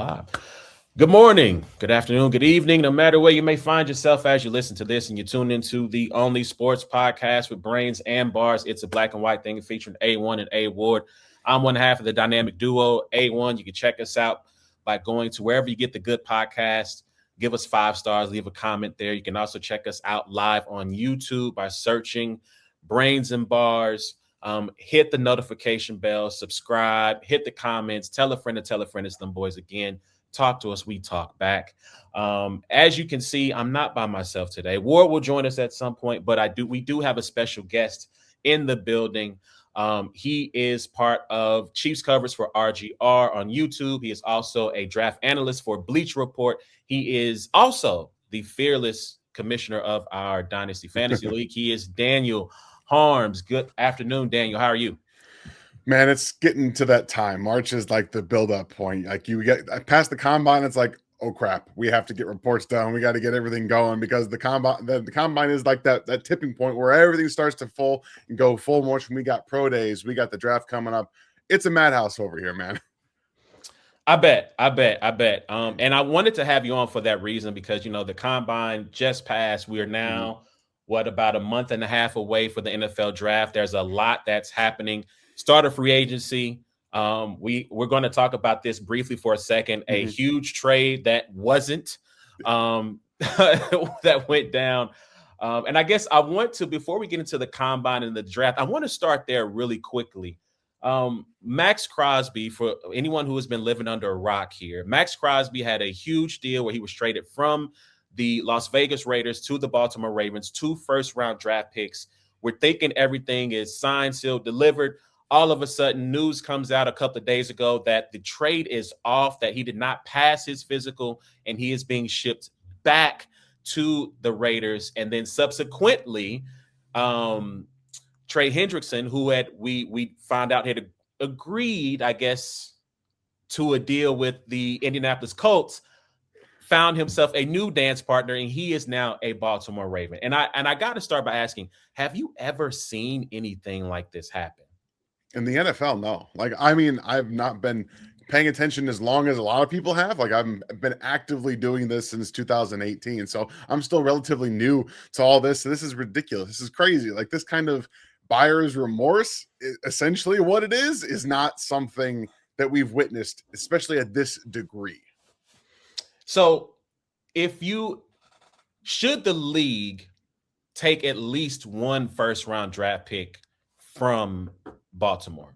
live. Good morning, good afternoon, good evening, no matter where you may find yourself as you listen to this and you tune into the only sports podcast with brains and bars. It's a black and white thing featuring A1 and A Ward. I'm one half of the dynamic duo, A1. You can check us out by going to wherever you get the good podcast. Give us 5 stars, leave a comment there. You can also check us out live on YouTube by searching Brains and Bars. Hit the notification bell, subscribe, hit the comments, tell a friend to tell a friend. It's them boys again. Talk to us, we talk back. As you can see, I'm not by myself today. Ward will join us at some point, but we do have a special guest in the building. He is part of Chiefs covers for RGR on YouTube. He is also a draft analyst for Bleacher Report. He is also the fearless commissioner of our Dynasty Fantasy League. He is Daniel Harms. Good afternoon, Daniel. How are you? Man, it's getting to that time. March is like the build-up point. Like you get past the combine, it's like, oh crap, we have to get reports done. We got to get everything going because the combine is like that tipping point where everything starts to go full motion. We got pro days, we got the draft coming up. It's a madhouse over here, man. I bet. And I wanted to have you on for that reason because the combine just passed. We are now about a month and a half away for the NFL draft. There's a lot that's happening. Start of free agency. We're going to talk about this briefly for a second. A huge trade that wasn't that went down. And I guess I want to, before we get into the combine and the draft, I want to start there really quickly. Max Crosby, for anyone who has been living under a rock here, Max Crosby had a huge deal where he was traded from the Las Vegas Raiders to the Baltimore Ravens, 2 first-round draft picks. We're thinking everything is signed, sealed, delivered. All of a sudden, news comes out a couple of days ago that the trade is off, that he did not pass his physical, and he is being shipped back to the Raiders. And then subsequently, Trey Hendrickson, who we found out had agreed, I guess, to a deal with the Indianapolis Colts, found himself a new dance partner, and he is now a Baltimore Raven. And I got to start by asking, have you ever seen anything like this happen? In the NFL, no. Like, I mean, I've not been paying attention as long as a lot of people have. Like, I've been actively doing this since 2018. So I'm still relatively new to all this. So this is ridiculous. This is crazy. Like, this kind of buyer's remorse, essentially what it is not something that we've witnessed, especially at this degree. So should the league take at least 1 first-round draft pick from Baltimore?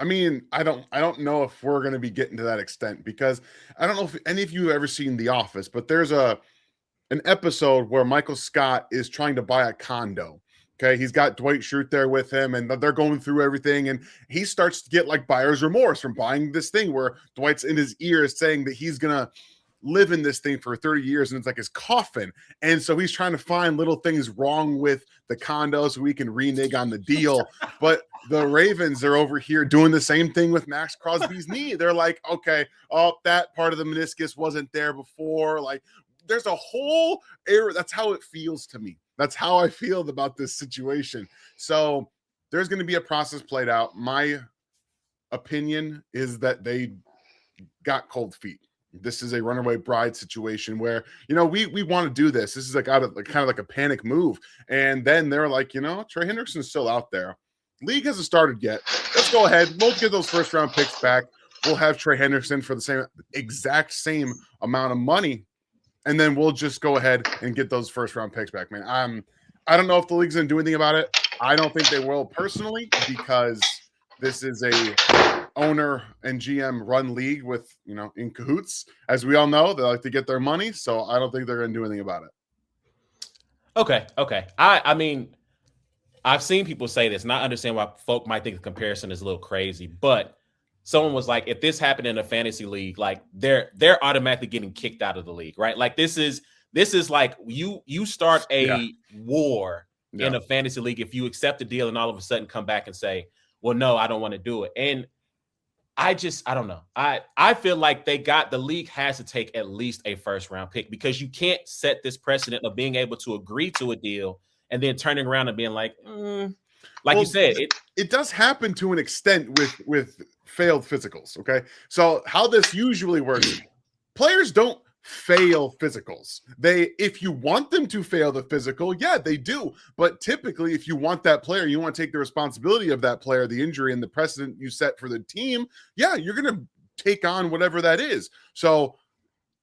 I mean, I don't know if we're going to be getting to that extent because I don't know if any of you have ever seen The Office, but there's an episode where Michael Scott is trying to buy a condo. Okay, he's got Dwight Schrute there with him, and they're going through everything, and he starts to get like buyer's remorse from buying this thing where Dwight's in his ear saying that he's gonna live in this thing for 30 years, and it's like his coffin. And so he's trying to find little things wrong with the condo so we can renege on the deal. But the Ravens are over here doing the same thing with Max Crosby's knee. They're like, okay, that part of the meniscus wasn't there before. Like, there's a whole area. That's how it feels to me. That's how I feel about this situation. So there's going to be a process played out. My opinion is that they got cold feet. This is a runaway bride situation where, we want to do this. This is like out of kind of like a panic move. And then they're like, Trey Hendrickson's still out there. League hasn't started yet. Let's go ahead. We'll get those first round picks back. We'll have Trey Hendrickson for the exact same amount of money. And then we'll just go ahead and get those first round picks back, man. I don't know if the league's going to do anything about it. I don't think they will personally because this is a owner and GM run league with, in cahoots. As we all know, they like to get their money. So I don't think they're going to do anything about it. Okay. I mean, I've seen people say this, and I understand why folk might think the comparison is a little crazy, but someone was like, if this happened in a fantasy league, like they're automatically getting kicked out of the league, right? Like this is like you start a war in a fantasy league if you accept the deal and all of a sudden come back and say, well, no, I don't want to do it. And I don't know. I feel like the league has to take at least a first round pick because you can't set this precedent of being able to agree to a deal and then turning around and being like, Like you said, it does happen to an extent with failed physicals. Okay, so how this usually works, players don't fail physicals. If you want them to fail the physical, yeah, they do. But typically, if you want that player, you want to take the responsibility of that player, the injury, and the precedent you set for the team, yeah, you're going to take on whatever that is. So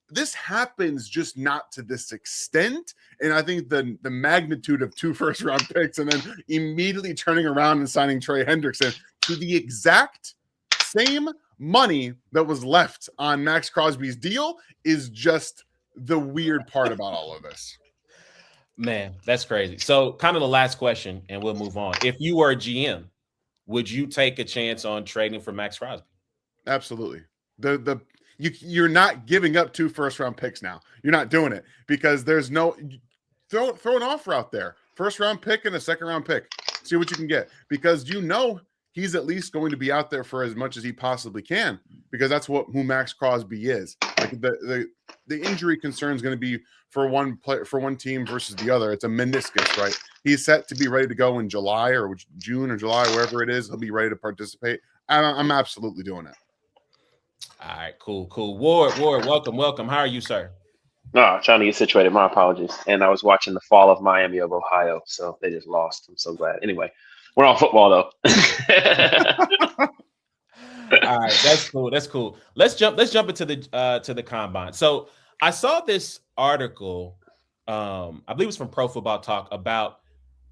this happens, just not to this extent. And I think the magnitude of 2 first-round picks and then immediately turning around and signing Trey Hendrickson to the exact same money that was left on Max Crosby's deal is just the weird part about all of this. Man, that's crazy. So kind of the last question, and we'll move on. If you were a GM, would you take a chance on trading for Max Crosby? Absolutely. You're not giving up 2 first-round picks now. You're not doing it because there's no throw an offer out there. First-round pick and a second-round pick. See what you can get, because he's at least going to be out there for as much as he possibly can, because that's who Max Crosby is. Like the injury concern is going to be for one team versus the other. It's a meniscus, right? He's set to be ready to go in July or June or July, wherever it is. He'll be ready to participate. I'm absolutely doing it. All right, cool. Ward, welcome. How are you, sir? No, trying to get situated. My apologies. And I was watching the fall of Miami of Ohio, so they just lost. I'm so glad. Anyway, we're on football though. All right, that's cool. Let's jump into the combine. So I saw this article, I believe it was from Pro Football Talk, about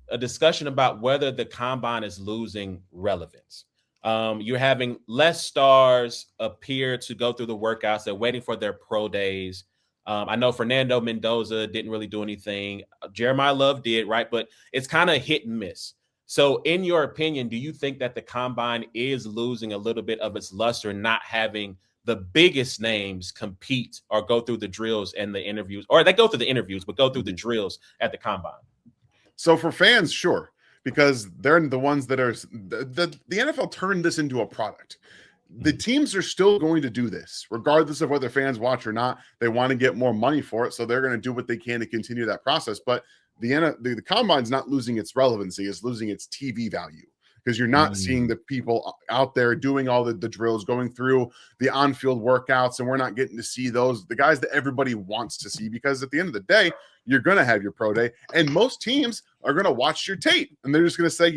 a discussion about whether the combine is losing relevance. You're having less stars appear to go through the workouts. They're waiting for their pro days. I know Fernando Mendoza didn't really do anything. Jeremiah Love did, right? But it's kind of hit and miss. So in your opinion, do you think that the combine is losing a little bit of its luster, not having the biggest names compete or go through the drills and the interviews, or they go through the interviews, but go through the drills at the combine? So for fans, sure, because they're the ones that are the NFL turned this into a product. The teams are still going to do this, regardless of whether fans watch or not. They want to get more money for it, so they're going to do what they can to continue that process. But the combine's not losing its relevancy; it's losing its TV value, because you're not seeing the people out there doing all the drills, going through the on-field workouts, and we're not getting to see the guys that everybody wants to see, because at the end of the day, you're going to have your pro day, and most teams are going to watch your tape, and they're just going to say,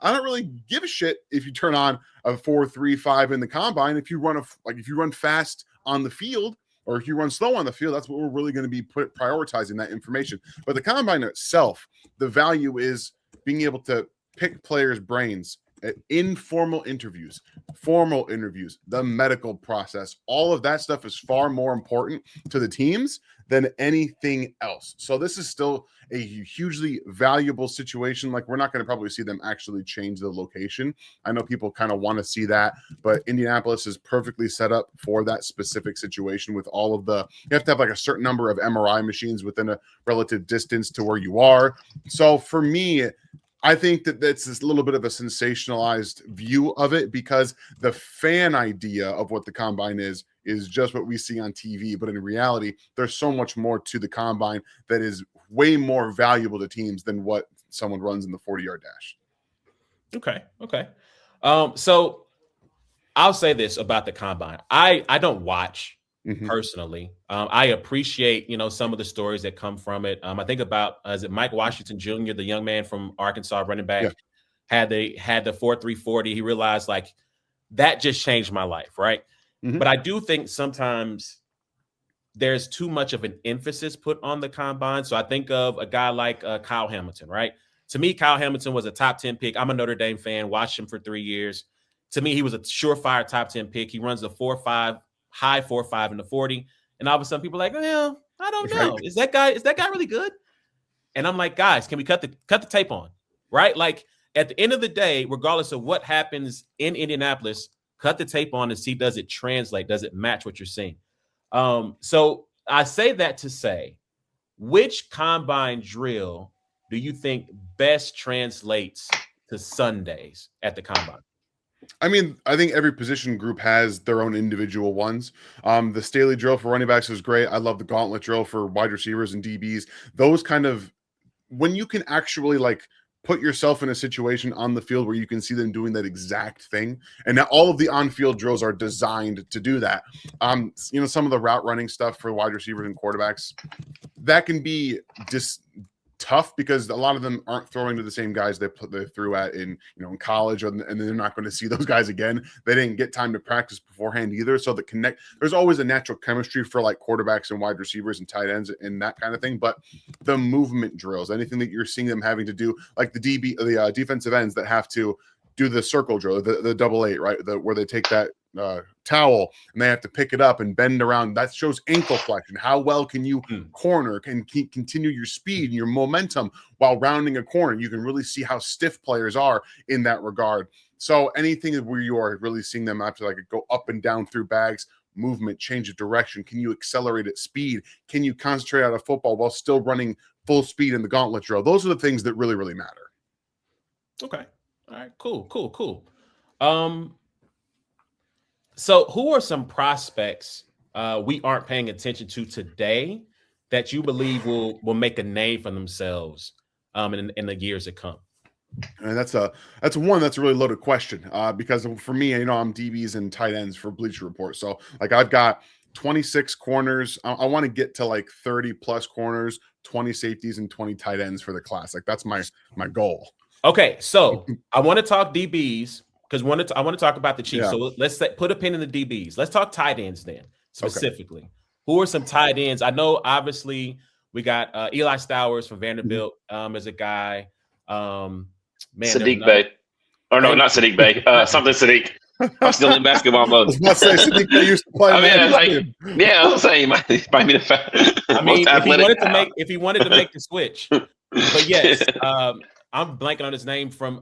I don't really give a shit if you turn on a 4.35 in the combine. If you run fast on the field, or if you run slow on the field, that's what we're really going to be prioritizing that information. But the combine itself, the value is being able to pick players' brains at informal interviews, formal interviews, the medical process. All of that stuff is far more important to the teams than anything else. So this is still a hugely valuable situation. Like, we're not going to probably see them actually change the location. I know people kind of want to see that, but Indianapolis is perfectly set up for that specific situation with all of you have to have like a certain number of MRI machines within a relative distance to where you are. So for me, I think that that's this little bit of a sensationalized view of it, because the fan idea of what the combine is just what we see on TV. But in reality, there's so much more to the combine that is way more valuable to teams than what someone runs in the 40-yard dash. Okay. So I'll say this about the combine. I don't watch personally. I appreciate, some of the stories that come from it. I think about, is it Mike Washington Jr., the young man from Arkansas, running back, had the 4.3 40. He realized, like, that just changed my life, right? But I do think sometimes there's too much of an emphasis put on the combine. So I think of a guy like Kyle Hamilton, right? To me, Kyle Hamilton was a top 10 pick. I'm a Notre Dame fan, watched him for 3 years. To me, he was a surefire top 10 pick. He runs the 4.5, high 4.5 in the 40. And all of a sudden people are like, well, I don't know. Is that guy really good? And I'm like, guys, can we cut the tape on? Right? Like, at the end of the day, regardless of what happens in Indianapolis, cut the tape on and see, does it translate? Does it match what you're seeing? So I say that to say, which combine drill do you think best translates to Sundays at the combine? I mean, I think every position group has their own individual ones. The Staley drill for running backs is great. I love the gauntlet drill for wide receivers and DBs. Those kind of, when you can actually like put yourself in a situation on the field where you can see them doing that exact thing. And now all of the on-field drills are designed to do that. Some of the route running stuff for wide receivers and quarterbacks, that can be just tough because a lot of them aren't throwing to the same guys they threw at in college, and they're not going to see those guys again. They didn't get time to practice beforehand either. So there's always a natural chemistry for like quarterbacks and wide receivers and tight ends and that kind of thing. But the movement drills, anything that you're seeing them having to do, like the defensive ends that have to do the circle drill, the double eight, right? Where they take that towel and they have to pick it up and bend around. That shows ankle flexion. How well can you corner, can continue your speed and your momentum while rounding a corner? You can really see how stiff players are in that regard. So anything where you are really seeing them have to like go up and down through bags, movement, change of direction. Can you accelerate at speed? Can you concentrate on a football while still running full speed in the gauntlet drill? Those are the things that really, really matter. Okay. All right. Cool. So who are some prospects we aren't paying attention to today that you believe will make a name for themselves in the years to come? And that's a really loaded question because for me, I'm DBs and tight ends for Bleacher Report. So like I've got 26 corners. I want to get to like 30 plus corners, 20 safeties, and 20 tight ends for the class. Like that's my goal. Okay, so I want to talk DBs because I want to talk about the Chiefs. Yeah. So let's put a pin in the DBs. Let's talk tight ends then specifically. Okay. Who are some tight ends? I know obviously we got Eli Stowers from Vanderbilt as a guy. Sadiq Bey. Or no, not Sadiq Bey. Something Sadiq. I'm still in basketball mode. I was about to say Sadiq Bey used to play. I was saying he might be the fact. I mean, if he wanted to make the switch. But yes, I'm blanking on his name from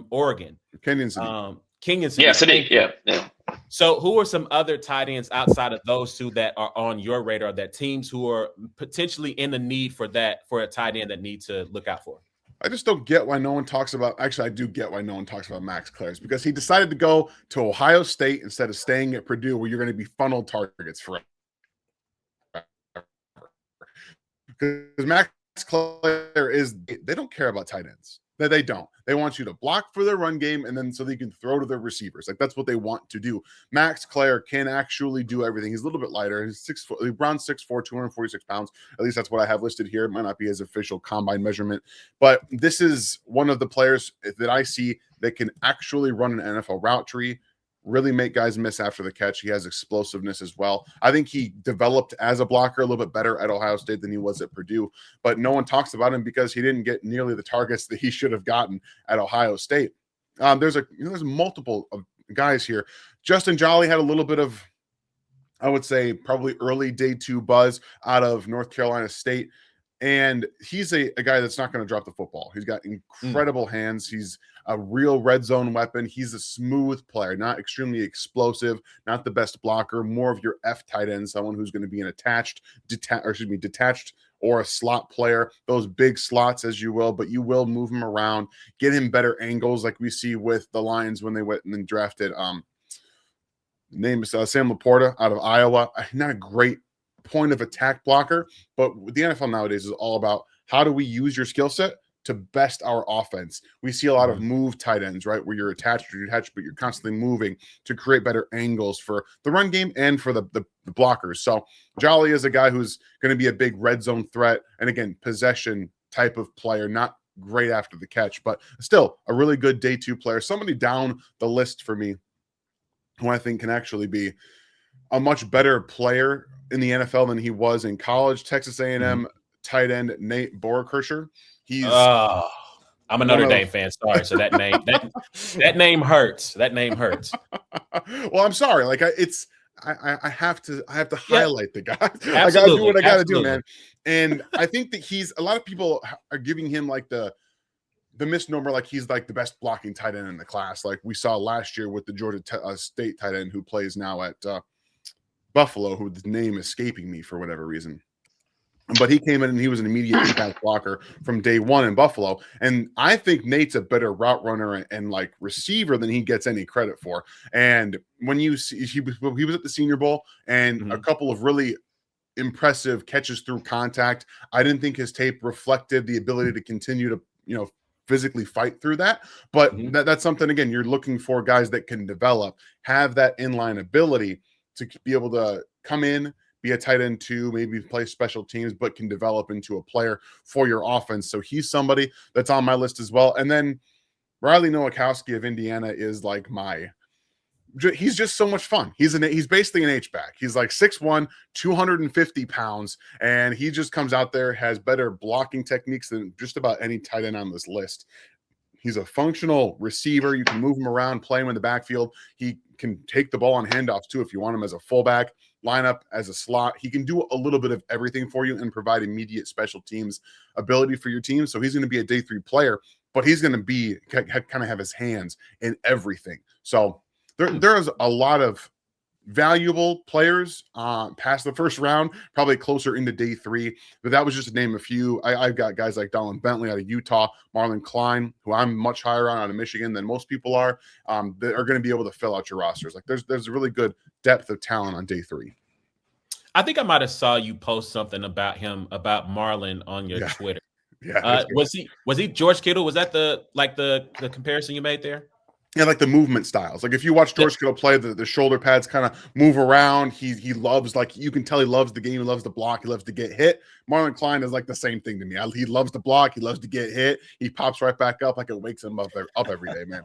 Oregon. Kenyon Sadiq. Kenyon Sadiq. Yeah, Sadiq. Yeah. So who are some other tight ends outside of those two that are on your radar, that teams who are potentially in the need for a tight end that need to look out for? I just don't get why no one talks about – actually, I do get why no one talks about Max Clares, because he decided to go to Ohio State instead of staying at Purdue, where you're going to be funneled targets forever. Because Max Clare they don't care about tight ends. They don't. They want you to block for their run game and then so they can throw to their receivers. Like that's what they want to do. Max Clare can actually do everything. He's a little bit lighter. He's 6 foot, around 6'4", 246 pounds. At least that's what I have listed here. It might not be his official combine measurement, but this is one of the players that I see that can actually run an NFL route tree, really make guys miss after the catch. He has explosiveness as well. I think he developed as a blocker a little bit better at Ohio State than he was at Purdue, but no one talks about him because he didn't get nearly the targets that he should have gotten at Ohio State. There's multiple guys here. Justin Jolly had a little bit of, I would say, probably early day 2 buzz out of North Carolina State. And he's a guy that's not going to drop the football. He's got incredible hands. He's a real red zone weapon. He's a smooth player, not extremely explosive, not the best blocker, more of your F tight end, someone who's going to be an detached or a slot player, those big slots, as you will, but you will move him around, get him better angles like we see with the Lions when they went and then drafted name is Sam Laporta out of Iowa. Not a great point of attack blocker, but the NFL nowadays is all about how do we use your skill set to best our offense. We see a lot of move tight ends, right, where you're attached, but you're constantly moving to create better angles for the run game and for the blockers. So Jolly is a guy who's going to be a big red zone threat, and again, possession type of player, not great after the catch, but still a really good day 2 player. Somebody down the list for me who I think can actually be a much better player in the NFL than he was in college. Texas A&M tight end Nate Borkershire. He's I'm a Notre Dame fan. Sorry, so that name hurts. That name hurts. Well, I'm sorry. Like I have to highlight the guy. Absolutely. I gotta do what I gotta do, man. And I think that a lot of people are giving him like the misnomer, like he's like the best blocking tight end in the class, like we saw last year with the Georgia State tight end who plays now at Buffalo, whose name escaping me for whatever reason. But he came in and he was an immediate impact blocker from day 1 in Buffalo. And I think Nate's a better route runner and like receiver than he gets any credit for. And when you see, he was at the Senior Bowl and a couple of really impressive catches through contact. I didn't think his tape reflected the ability to continue to, physically fight through that. But that's something, again, you're looking for guys that can develop, have that inline ability to be able to come in, be a tight end too, maybe play special teams, but can develop into a player for your offense. So he's somebody that's on my list as well. And then Riley Nowakowski of Indiana is like he's just so much fun. He's basically an H-back. He's like 6'1", 250 pounds, and he just comes out there, has better blocking techniques than just about any tight end on this list. He's a functional receiver. You can move him around, play him in the backfield. He can take the ball on handoffs too if you want him as a fullback, line up as a slot. He can do a little bit of everything for you and provide immediate special teams ability for your team. So he's going to be a day 3 player, but he's going to be kind of have his hands in everything. So there's a lot of valuable players past the first round, probably closer into day 3, but that was just to name a few. I've got guys like Donald Bentley out of Utah, Marlon Klein, who I'm much higher on out of Michigan than most people are, that are going to be able to fill out your rosters. Like there's a really good depth of talent on day 3. I think I might have saw you post something about Marlon on your Twitter. Yeah. Was he George Kittle? Was that the comparison you made there? Yeah, like the movement styles. Like if you watch George Kittle play, the shoulder pads kind of move around. He loves, like, you can tell he loves the game. He loves to block. He loves to get hit. Marlon Klein is like the same thing to me. He loves to block. He loves to get hit. He pops right back up like it wakes him up every day, man.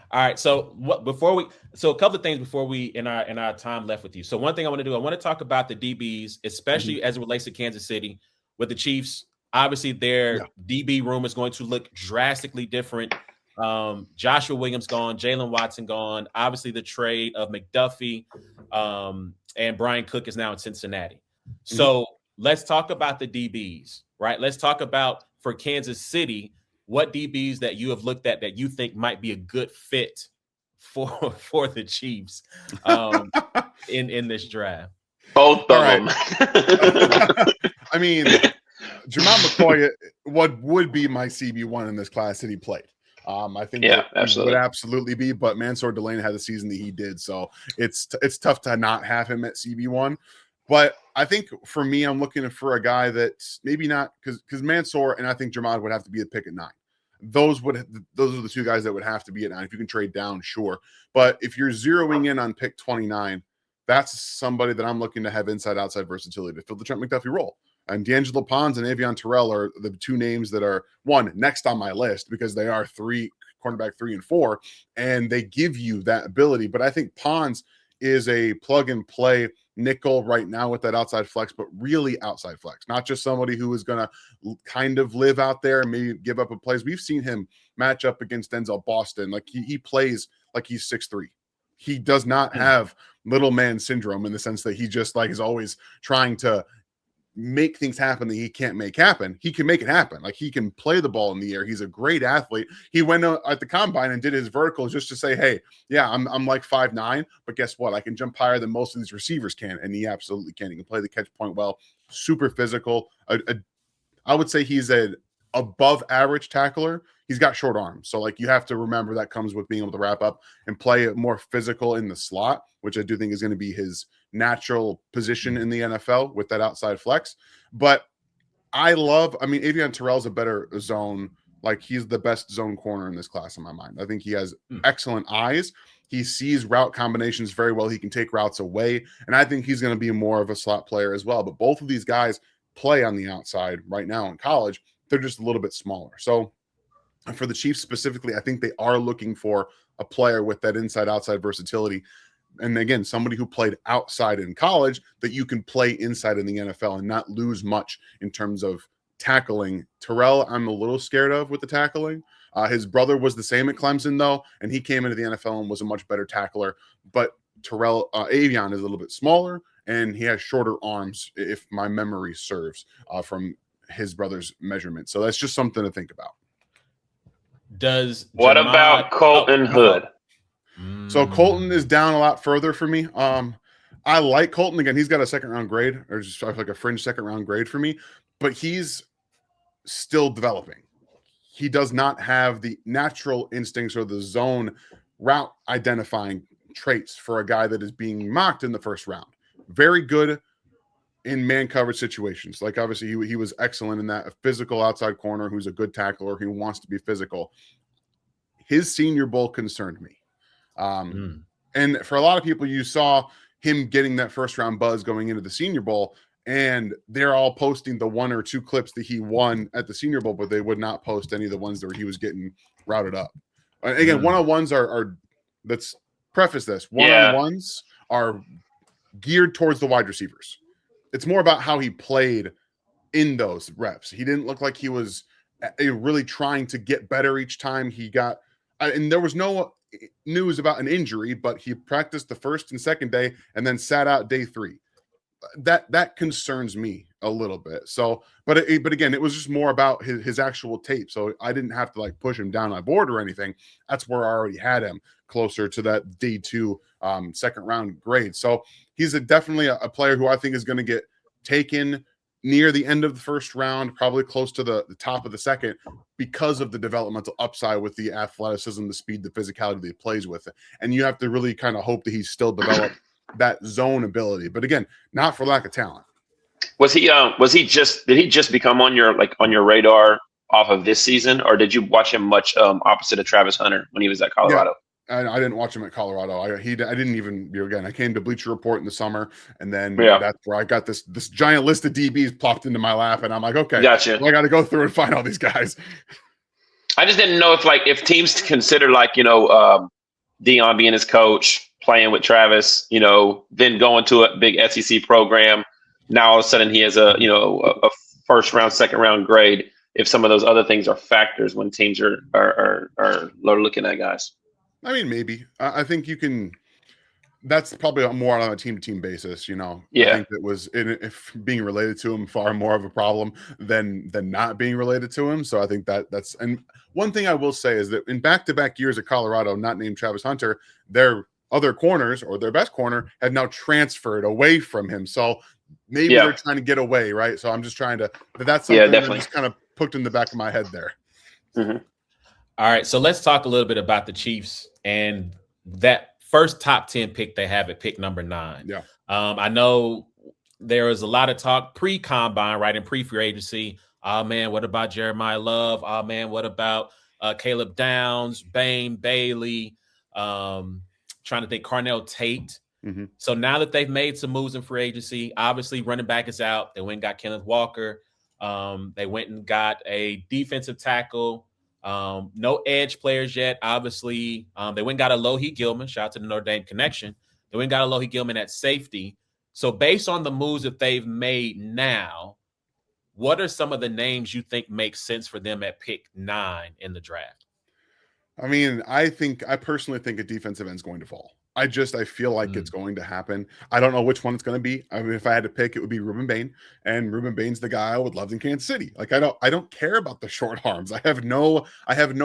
All right. So a couple of things before we in our time left with you. So one thing I want to do, I want to talk about the DBs, especially as it relates to Kansas City with the Chiefs. Obviously, their DB room is going to look drastically different. Joshua Williams gone, Jalen Watson gone. Obviously, the trade of McDuffie and Brian Cook is now in Cincinnati. So let's talk about the DBs, right? Let's talk about, for Kansas City, what DBs that you have looked at that you think might be a good fit for the Chiefs in this draft. Both of them. I mean, Jamal McCoy, what would be my CB1 in this class that he played. I think absolutely. would absolutely be, but Mansour Delaney had the season that he did, so it's tough to not have him at CB1. But I think for me, I'm looking for a guy that's maybe not, because Mansour and I think Jamad would have to be a pick at 9. Those are the 2 guys that would have to be at 9. If you can trade down, sure. But if you're zeroing in on pick 29, that's somebody that I'm looking to have inside-outside versatility to fill the Trent McDuffie role. And D'Angelo Pons and Avion Terrell are the 2 names that are, one, next on my list because they are cornerback 3 and 4, and they give you that ability. But I think Pons is a plug-and-play nickel right now with that outside flex, but really outside flex, not just somebody who is going to kind of live out there and maybe give up a plays. We've seen him match up against Denzel Boston. Like he plays like he's 6'3". He does not have little man syndrome in the sense that he just like is always trying to make things happen that he can't make happen. He can make it happen. Like he can play the ball in the air. He's a great athlete. He went at the combine and did his verticals just to say, hey, yeah, I'm like 5'9", but guess what? I can jump higher than most of these receivers can. And he absolutely can. He can play the catch point well, super physical. I would say he's an above average tackler. He's got short arms. So like you have to remember that comes with being able to wrap up and play more physical in the slot, which I do think is going to be his natural position in the NFL with that outside flex. But Avion Terrell's a better zone. Like he's the best zone corner in this class in my mind. I think he has excellent eyes. He sees route combinations very well. He can take routes away. And I think he's going to be more of a slot player as well. But both of these guys play on the outside right now in college. They're just a little bit smaller. So for the Chiefs specifically, I think they are looking for a player with that inside-outside versatility. And again, somebody who played outside in college that you can play inside in the NFL and not lose much in terms of tackling. Terrell, I'm a little scared of with the tackling. His brother was the same at Clemson, though, and he came into the NFL and was a much better tackler. But Avion is a little bit smaller, and he has shorter arms, if my memory serves, from his brother's measurement. So that's just something to think about. What about Colton Hood? So Colton is down a lot further for me. I like Colton. Again, he's got a second-round grade, or just like a fringe second-round grade for me, but he's still developing. He does not have the natural instincts or the zone route identifying traits for a guy that is being mocked in the first round. Very good in man coverage situations. Like obviously he was excellent in that, a physical outside corner who's a good tackler who wants to be physical. His Senior Bowl concerned me. And for a lot of people, you saw him getting that first round buzz going into the Senior Bowl, and they're all posting the 1 or 2 clips that he won at the Senior Bowl, but they would not post any of the ones where he was getting routed up. And again, one-on-ones are let's preface this. One-on-ones are geared towards the wide receivers. It's more about how he played in those reps. He didn't look like he was really trying to get better each time he got, and there was no news about an injury, but he practiced the first and second day and then sat out day 3. That concerns me a little bit. So, but again, it was just more about his actual tape. So I didn't have to like push him down my board or anything. That's where I already had him closer to that day 2 second round grade. So he's definitely a player who I think is going to get taken near the end of the first round, probably close to the top of the second, because of the developmental upside with the athleticism, the speed, the physicality that he plays with. And you have to really kind of hope that he's still developed that zone ability. But again, not for lack of talent. Did he just become on your radar off of this season, or did you watch him much opposite of Travis Hunter when he was at Colorado? Yeah. I didn't watch him at Colorado. I didn't even, again, I came to Bleacher Report in the summer, and then that's where I got this giant list of DBs plopped into my lap, and I'm like, okay, gotcha. Well, I got to go through and find all these guys. I just didn't know if teams consider Deion being his coach, playing with Travis, then going to a big SEC program. Now all of a sudden he has a first round, second round grade. If some of those other things are factors when teams are looking at guys. I mean, maybe. I think you can. That's probably more on a team-to-team basis, Yeah. I think it was if being related to him far more of a problem than not being related to him. So I think that's. And one thing I will say is that in back-to-back years at Colorado, not named Travis Hunter, their other corners or their best corner had now transferred away from him. So maybe they're trying to get away, right? So I'm just trying to. But that's something that just kind of poked in the back of my head there. Mm-hmm. All right, so let's talk a little bit about the Chiefs and that first top 10 pick they have at pick number 9. Yeah. I know there was a lot of talk pre-combine, right, and pre-free agency. Oh, man, what about Jeremiah Love? Oh, man, what about Caleb Downs, Bain, Bailey, trying to think, Carnell Tate. Mm-hmm. So now that they've made some moves in free agency, obviously running back is out. They went and got Kenneth Walker. They went and got a defensive tackle. No edge players yet. Obviously, they went and got a Alohi Gilman. Shout out to the Notre Dame connection. They went and got a Alohi Gilman at safety. So based on the moves that they've made now, what are some of the names you think make sense for them at pick 9 in the draft? I mean, I personally think a defensive end is going to fall. I feel like it's going to happen. I don't know which one it's going to be. I mean, if I had to pick, it would be Ruben Bain, and Ruben Bain's the guy I would love in Kansas City. Like I don't care about the short arms. I have no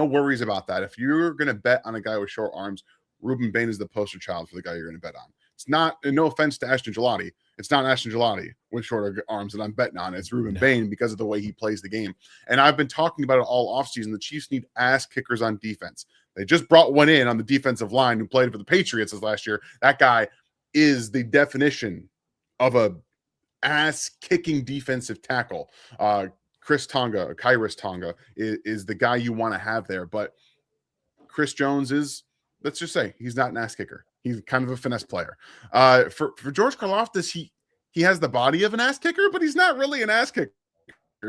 worries about that. If you're going to bet on a guy with short arms, Ruben Bain is the poster child for the guy you're going to bet on. It's not, and no offense to Ashton Gelati, it's not Ashton Gelati with shorter arms that I'm betting on. It's Ruben Bain because of the way he plays the game. And I've been talking about it all offseason. The Chiefs need ass kickers on defense. They just brought one in on the defensive line who played for the Patriots this last year. That guy is the definition of a ass-kicking defensive tackle. Kyrus Tonga is the guy you want to have there. But Chris Jones is, let's just say, he's not an ass kicker. He's kind of a finesse player. For George Karlaftis, he has the body of an ass kicker, but he's not really an ass kicker.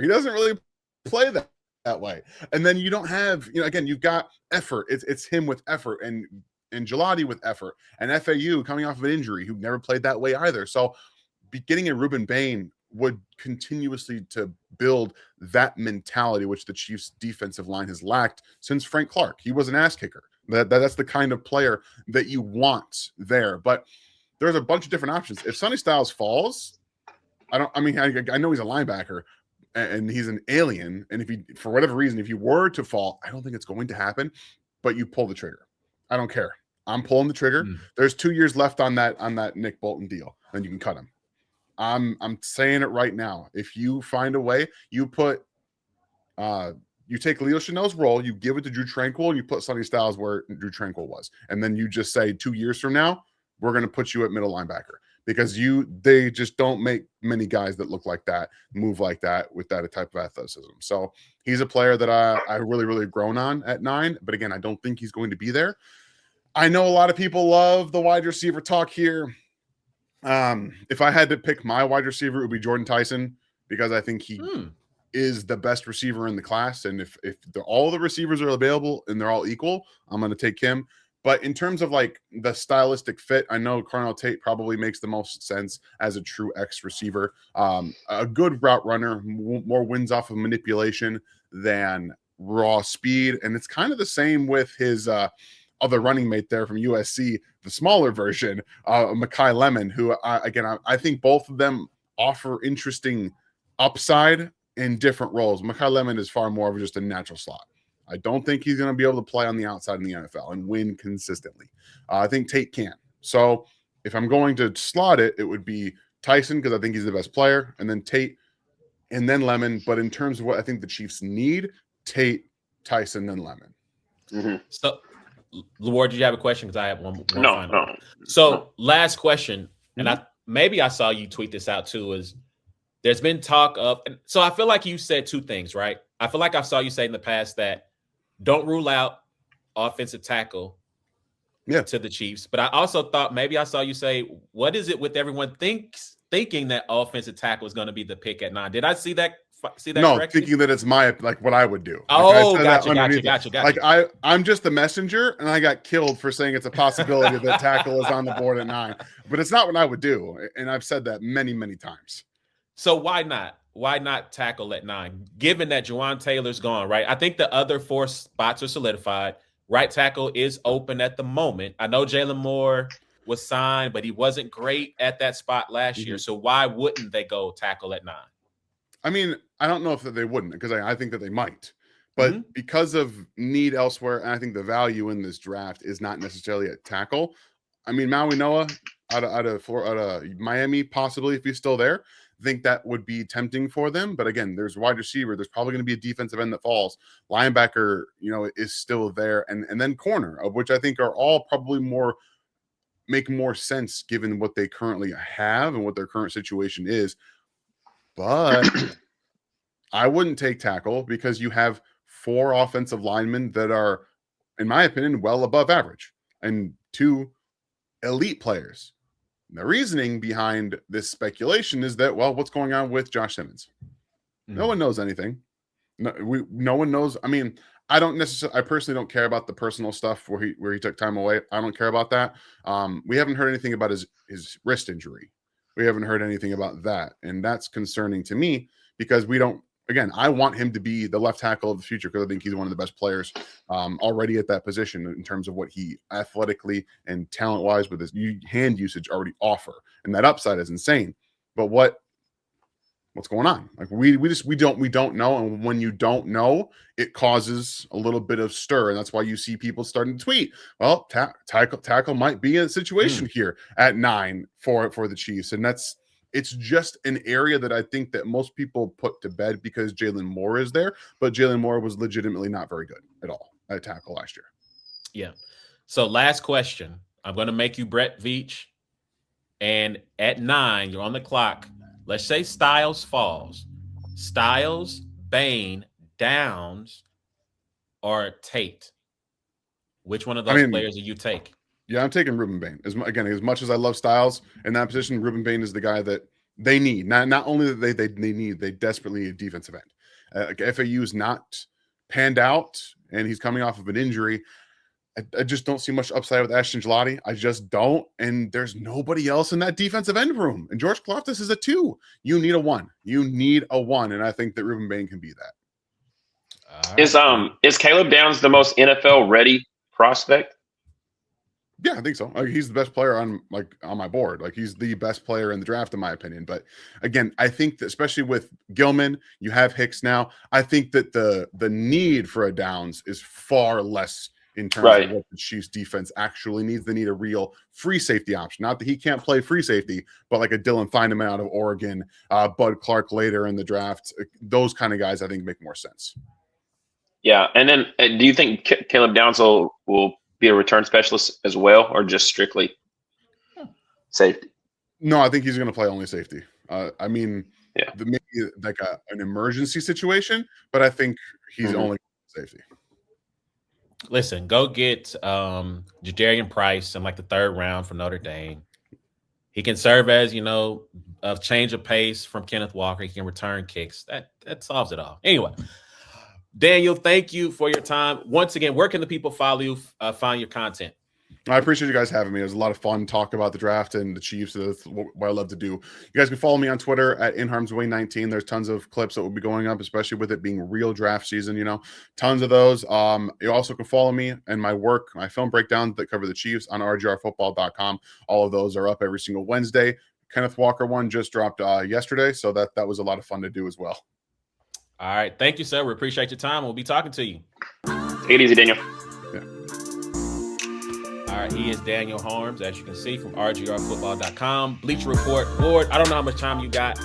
He doesn't really play that way. And then you don't have, again, you've got effort. It's him with effort and Gelati with effort, and FAU coming off of an injury who never played that way either. So getting a Ruben Bain would continuously to build that mentality, which the Chiefs defensive line has lacked since Frank Clark. He was an ass kicker. That's the kind of player that you want there. But there's a bunch of different options. If Sonny Styles falls, I know he's a linebacker and he's an alien. And if he, for whatever reason, if you were to fall, I don't think it's going to happen, but you pull the trigger. I don't care. I'm pulling the trigger. There's 2 years left on that Nick Bolton deal. Then you can cut him. I'm saying it right now. If you find a way, you put, you take Leo Chanel's role, you give it to Drew Tranquil, and you put Sonny Styles where Drew Tranquil was. And then you just say 2 years from now, we're going to put you at middle linebacker. because they just don't make many guys that look like that, move like that with that type of athleticism. So he's a player that I really, really grown on at 9. But again, I don't think he's going to be there. I know a lot of people love the wide receiver talk here. If I had to pick my wide receiver, it would be Jordan Tyson, because I think he is the best receiver in the class. And if all the receivers are available and they're all equal, I'm going to take him. But in terms of like the stylistic fit, I know Carnell Tate probably makes the most sense as a true X receiver. A good route runner, more wins off of manipulation than raw speed. And it's kind of the same with his other running mate there from USC, the smaller version, Mekhi Lemon, who I think both of them offer interesting upside in different roles. Mekhi Lemon is far more of just a natural slot. I don't think he's going to be able to play on the outside in the NFL and win consistently. I think Tate can. So if I'm going to slot it, it would be Tyson, because I think he's the best player, and then Tate, and then Lemon. But in terms of what I think the Chiefs need, Tate, Tyson, then Lemon. Mm-hmm. So, Lord, did you have a question? Because I have one No, final. no. So, last question, and maybe I saw you tweet this out too, is there's been talk of, and so I feel like you said two things, right? I feel like I saw you say in the past that don't rule out offensive tackle to the Chiefs. But I also thought maybe I saw you say, what is it with everyone thinking that offensive tackle is going to be the pick at 9? Did I see that? No, correctly? thinking that it's what I would do. Oh, gotcha. Like I'm just the messenger, and I got killed for saying it's a possibility that tackle is on the board at 9. But it's not what I would do. And I've said that many, many times. So why not? Why not tackle at 9, given that Juwan Taylor's gone, right? I think the other 4 spots are solidified. Right tackle is open at the moment. I know Jalen Moore was signed, but he wasn't great at that spot last year. So why wouldn't they go tackle at 9? I mean, I don't know if they wouldn't, because I think that they might. But because of need elsewhere, and I think the value in this draft is not necessarily at tackle. I mean, Maui Noah out of Miami, possibly, if he's still there. I think that would be tempting for them. But again, there's wide receiver. There's probably going to be a defensive end that falls. Linebacker, is still there. And then corner, of which I think are all probably make more sense given what they currently have and what their current situation is. But I wouldn't take tackle, because you have 4 offensive linemen that are, in my opinion, well above average, and 2 elite players. The reasoning behind this speculation is that, well, what's going on with Josh Simmons? No one knows anything. No one knows. I mean, I personally don't care about the personal stuff where he took time away. I don't care about that. We haven't heard anything about his wrist injury. We haven't heard anything about that. And that's concerning to me, because I want him to be the left tackle of the future, because I think he's one of the best players already at that position in terms of what he athletically and talent-wise with his hand usage already offer. And that upside is insane. But what's going on? Like we don't know. And when you don't know, it causes a little bit of stir. And that's why you see people starting to tweet, well, tackle might be in a situation here at 9 for the Chiefs. And it's just an area that I think that most people put to bed because Jalen Moore is there, but Jalen Moore was legitimately not very good at all at tackle last year. Yeah. So last question. I'm going to make you Brett Veach. And at 9, you're on the clock. Let's say Styles falls. Styles, Bain, Downs, or Tate. Which one of those players do you take? Yeah, I'm taking Ruben Bain. As much as I love Styles in that position, Ruben Bain is the guy that they need. Not only that they need, they desperately need a defensive end. FAU's not panned out, and he's coming off of an injury. I just don't see much upside with Ashton Gelati. I just don't. And there's nobody else in that defensive end room. And George Karlaftis is a 2. You need a 1. And I think that Ruben Bain can be that. Is Caleb Downs the most NFL ready prospect? Yeah, I think so. He's the best player on my board. Like, he's the best player in the draft, in my opinion. But again, I think that especially with Gilman, you have Hicks now. I think that the need for a Downs is far less in terms of what the Chiefs defense actually needs. They need a real free safety option. Not that he can't play free safety, but like a Dylan Feineman out of Oregon, Bud Clark later in the draft. Those kind of guys I think make more sense. Yeah. And then do you think Caleb Downs will be a return specialist as well, or just strictly safety? No, I think he's going to play only safety. I mean, Yeah. maybe like an emergency situation, but I think he's only safety. Listen, go get Jadarian Price in like the 3rd round from Notre Dame. He can serve as, a change of pace from Kenneth Walker. He can return kicks. That solves it all. Anyway, Daniel, thank you for your time. Once again, where can the people follow you, find your content? I appreciate you guys having me. It was a lot of fun talking about the draft and the Chiefs. That's what I love to do. You guys can follow me on Twitter at InHarmsWay19. There's tons of clips that will be going up, especially with it being real draft season, tons of those. You also can follow me and my work, my film breakdowns that cover the Chiefs on rgrfootball.com. All of those are up every single Wednesday. Kenneth Walker one just dropped yesterday, so that was a lot of fun to do as well. All right. Thank you, sir. We appreciate your time. We'll be talking to you. Take it easy, Daniel. All right, he is Daniel Harms, as you can see, from rgrfootball.com. Bleacher Report. Ward, I don't know how much time you got.